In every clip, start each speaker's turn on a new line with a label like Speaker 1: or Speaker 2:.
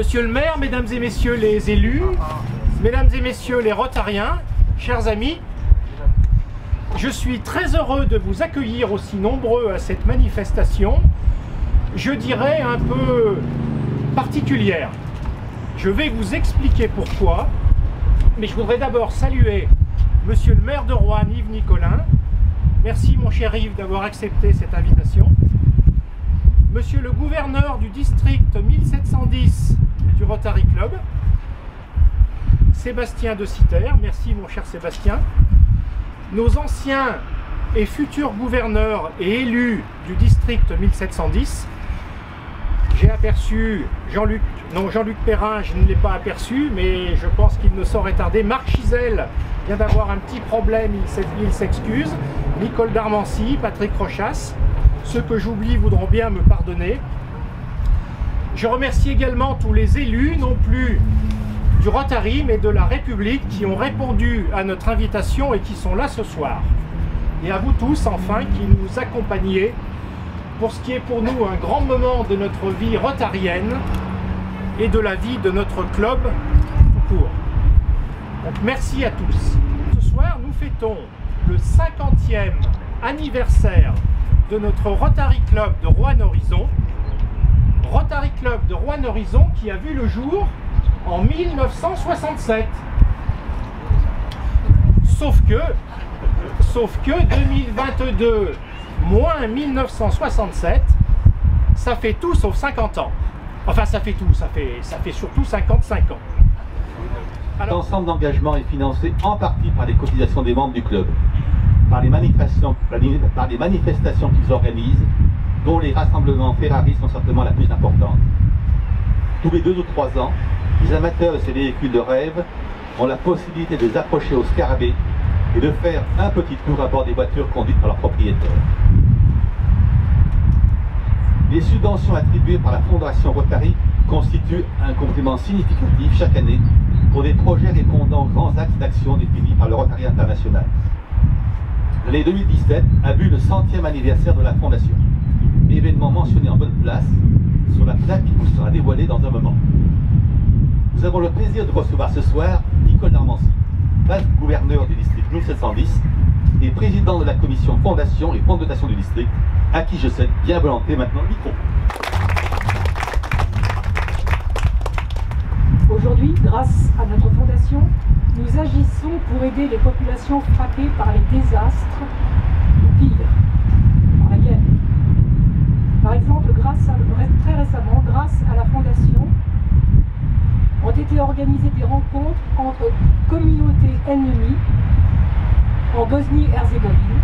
Speaker 1: Monsieur le maire, mesdames et messieurs les élus, mesdames et messieurs les rotariens, chers amis, je suis très heureux de vous accueillir aussi nombreux à cette manifestation, je dirais un peu particulière. Je vais vous expliquer pourquoi, mais je voudrais d'abord saluer Monsieur le maire de Roanne, Yves Nicolin. Merci mon cher Yves d'avoir accepté cette invitation. Monsieur le gouverneur du district 1710 du Rotary Club, Sébastien de Citer, merci mon cher Sébastien. Nos anciens et futurs gouverneurs et élus du district 1710. J'ai aperçu Jean-Luc Perrin, je ne l'ai pas aperçu, mais je pense qu'il ne saurait tarder. Marc Chizel vient d'avoir un petit problème, il s'excuse. Nicole Darmancy, Patrick Rochas, ceux que j'oublie voudront bien me pardonner. Je remercie également tous les élus, non plus du Rotary, mais de la République, qui ont répondu à notre invitation et qui sont là ce soir. Et à vous tous, enfin, qui nous accompagnez pour ce qui est pour nous un grand moment de notre vie rotarienne et de la vie de notre club tout court. Donc merci à tous. Ce soir, nous fêtons le 50e anniversaire de notre Rotary Club de Roanne-Horizon. Rotary Club de Roanne-Horizon qui a vu le jour en 1967. Sauf que 2022 moins 1967, ça fait tout sauf 50 ans. Enfin, ça fait tout, ça fait surtout 55 ans.
Speaker 2: L'ensemble d'engagement est financé en partie par les cotisations des membres du club, par les manifestations qu'ils organisent, dont les rassemblements Ferrari sont certainement la plus importante. Tous les 2 ou 3 ans, les amateurs de ces véhicules de rêve ont la possibilité de les approcher au Scarabée et de faire un petit tour à bord des voitures conduites par leurs propriétaires. Les subventions attribuées par la Fondation Rotary constituent un complément significatif chaque année pour des projets répondant aux grands axes d'action définis par le Rotary International. L'année 2017 a vu le 100e anniversaire de la Fondation, événement mentionné en bonne place sur la plaque qui vous sera dévoilée dans un moment. Nous avons le plaisir de recevoir ce soir Nicole Darmancy, gouverneur du district 1710 et président de la commission fondation et fonds de dotation du district, à qui je cède bien volontiers maintenant le micro.
Speaker 3: Aujourd'hui, grâce à notre fondation, nous agissons pour aider les populations frappées par les désastres, ou pire, par la guerre. Par exemple, très récemment, grâce à la fondation, ont été organisées des rencontres entre communautés ennemies en Bosnie-Herzégovine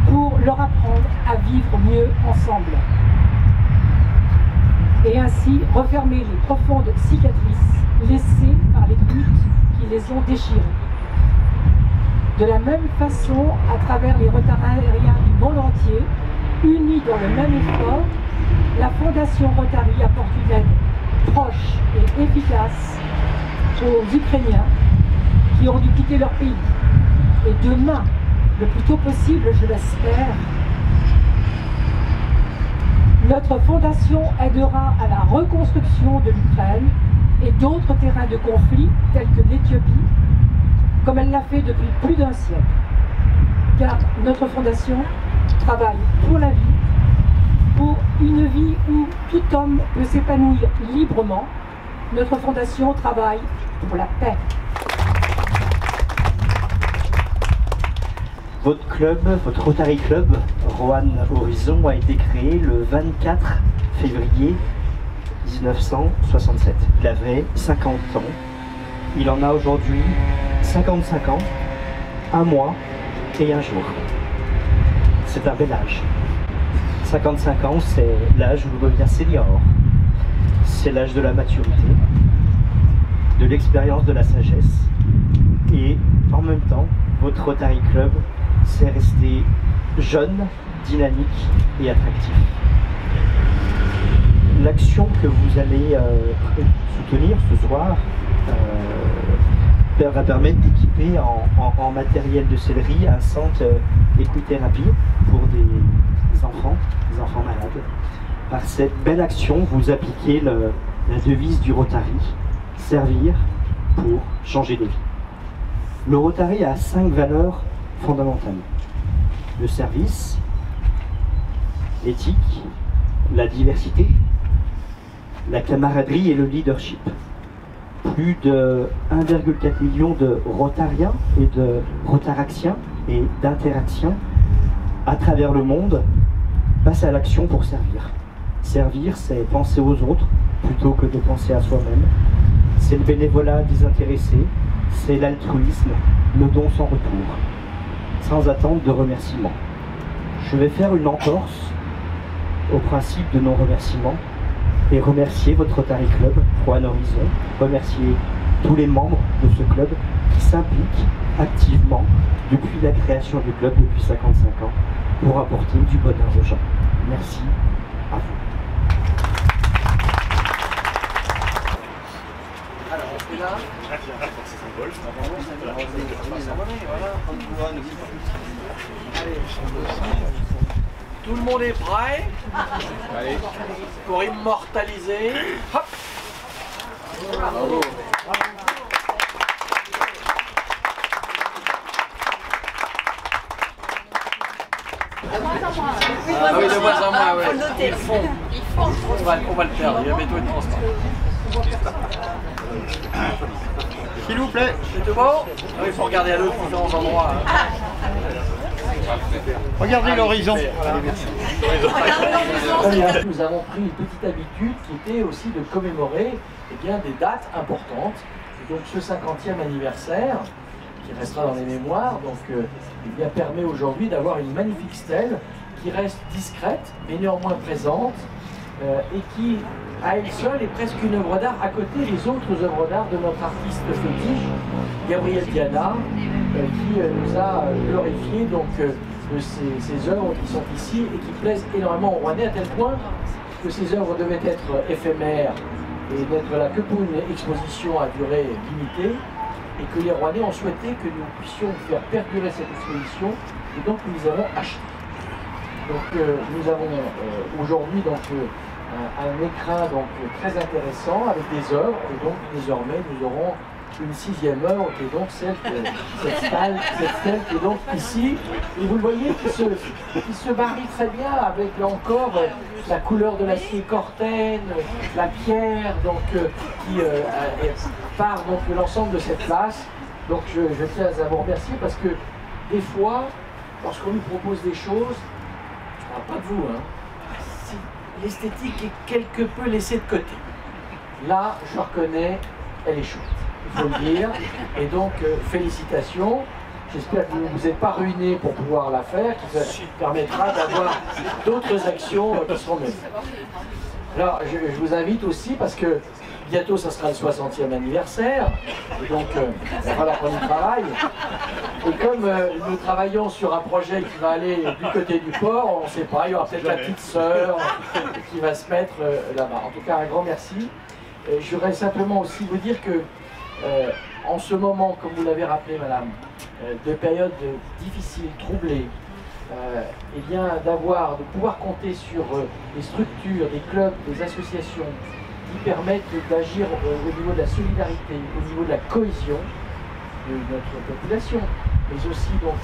Speaker 3: pour leur apprendre à vivre mieux ensemble et ainsi refermer les profondes cicatrices laissées par les luttes qui les ont déchirées. De la même façon, à travers les Rotariens du monde entier, unis dans le même effort, la Fondation Rotary apporte une aide proche et efficace aux Ukrainiens qui ont dû quitter leur pays. Et demain, le plus tôt possible, je l'espère, notre fondation aidera à la reconstruction de l'Ukraine et d'autres terrains de conflit tels que l'Éthiopie, comme elle l'a fait depuis plus d'1 siècle. Car notre fondation travaille pour la vie, pour une vie où tout homme peut s'épanouir librement. Notre fondation travaille pour la paix.
Speaker 4: Votre club, votre Rotary Club, Roanne-Horizon, a été créé le 24 février 1967. Il avait 50 ans. Il en a aujourd'hui 55 ans, 1 mois et 1 jour. C'est un bel âge. 55 ans, c'est l'âge où l'on devient senior. C'est l'âge de la maturité, de l'expérience, de la sagesse. Et en même temps, votre Rotary Club, c'est rester jeune, dynamique et attractif. L'action que vous allez soutenir ce soir va permettre d'équiper en matériel de sellerie un centre équithérapie pour des enfants malades. Par cette belle action, vous appliquez la devise du Rotary, servir pour changer des vies. Le Rotary a 5 valeurs fondamentales. Le service, l'éthique, la diversité, la camaraderie et le leadership. Plus de 1,4 million de Rotariens et de Rotaraxiens et d'Interaxiens à travers le monde passent à l'action pour servir. Servir, c'est penser aux autres plutôt que de penser à soi-même. C'est le bénévolat désintéressé, c'est l'altruisme, le don sans retour, sans attente de remerciements. Je vais faire une entorse au principe de non-remerciement et remercier votre Rotary Club, Roanne Horizon, remercier tous les membres de ce club qui s'impliquent activement depuis la création du club depuis 55 ans pour apporter du bonheur aux gens. Merci à vous.
Speaker 5: Alors on fait là. Tout le monde est prêt pour immortaliser. Hop. Bravo. Ah oui, de moins en moins, ouais. Ils font. On va le perdre, il y a métaux de transport.
Speaker 1: S'il vous plaît.
Speaker 5: C'est tout bon? Ah oui, il faut regarder à l'autre différents endroits.
Speaker 1: Regardez l'horizon.
Speaker 5: Nous avons pris une petite habitude qui était aussi de commémorer bien, des dates importantes. Et donc ce 50e anniversaire, qui restera dans les mémoires, donc, bien, permet aujourd'hui d'avoir une magnifique stèle qui reste discrète mais néanmoins présente et qui, à elle seule, est presque une œuvre d'art à côté des autres œuvres d'art de notre artiste fétiche, Gabriel Diana, qui nous a glorifié donc, de ces œuvres qui sont ici et qui plaisent énormément aux Rouennais, à tel point que ces œuvres devaient être éphémères et n'être là que pour une exposition à durée limitée, et que les Rouennais ont souhaité que nous puissions faire perdurer cette exposition, et donc nous les avons achetées. Donc nous avons aujourd'hui un écrin donc, très intéressant avec des œuvres, et donc désormais nous aurons une 6e œuvre qui est donc cette stèle qui est donc ici, et vous le voyez qui se marie très bien avec là encore la couleur de l'acier Corten, la pierre donc, qui part donc l'ensemble de cette place. Donc je tiens à vous remercier parce que des fois, lorsqu'on nous propose des choses, je ne parle pas de vous, hein, si l'esthétique est quelque peu laissée de côté. Là, je reconnais, elle est chouette. Il faut le dire, et donc félicitations. J'espère que vous ne vous êtes pas ruiné pour pouvoir la faire, qui permettra d'avoir d'autres actions qui seront menées. Alors je vous invite aussi, parce que bientôt ça sera le 60e anniversaire, et donc il va falloir qu'on y travaille. Et comme nous travaillons sur un projet qui va aller du côté du port, on ne sait pas, il y aura peut-être la petite sœur qui va se mettre là-bas. En tout cas, un grand merci. Je voudrais simplement aussi vous dire que en ce moment, comme vous l'avez rappelé, madame, de périodes difficiles, troublées, eh bien de pouvoir compter sur des structures, des clubs, des associations qui permettent d'agir au niveau de la solidarité, au niveau de la cohésion de notre population, mais aussi donc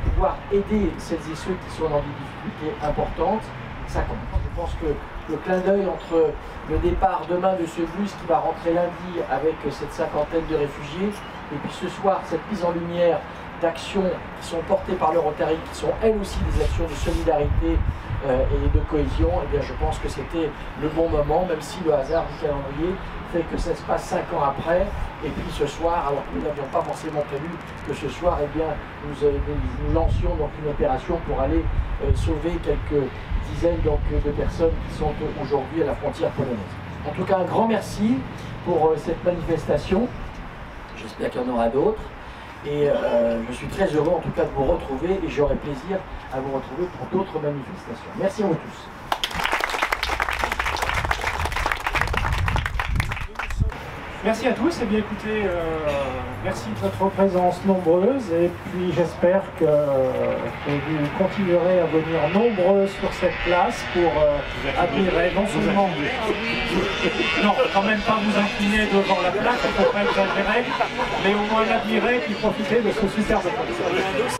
Speaker 5: pouvoir aider celles et ceux qui sont dans des difficultés importantes, ça compte. Je pense que le clin d'œil entre le départ demain de ce bus qui va rentrer lundi avec cette 50aine de réfugiés, et puis ce soir cette mise en lumière d'actions qui sont portées par le Rotary, qui sont elles aussi des actions de solidarité et de cohésion, et bien je pense que c'était le bon moment, même si le hasard du calendrier fait que ça se passe 5 ans après, et puis ce soir, alors que nous n'avions pas forcément prévu que ce soir, eh bien, nous lancions donc une opération pour aller sauver quelques dizaines donc, de personnes qui sont aujourd'hui à la frontière polonaise. En tout cas, un grand merci pour cette manifestation. J'espère qu'il y en aura d'autres. Et je suis très heureux en tout cas de vous retrouver et j'aurai plaisir à vous retrouver pour d'autres manifestations. Merci à vous tous.
Speaker 1: Merci à tous. Et bien écoutez, merci de votre présence nombreuse. Et puis j'espère que vous continuerez à venir nombreux sur cette place pour admirer non seulement... Non, quand même pas vous incliner devant la place, il ne faut pas exagérer, mais au moins l'admirer et puis profiter de ce superbe concert.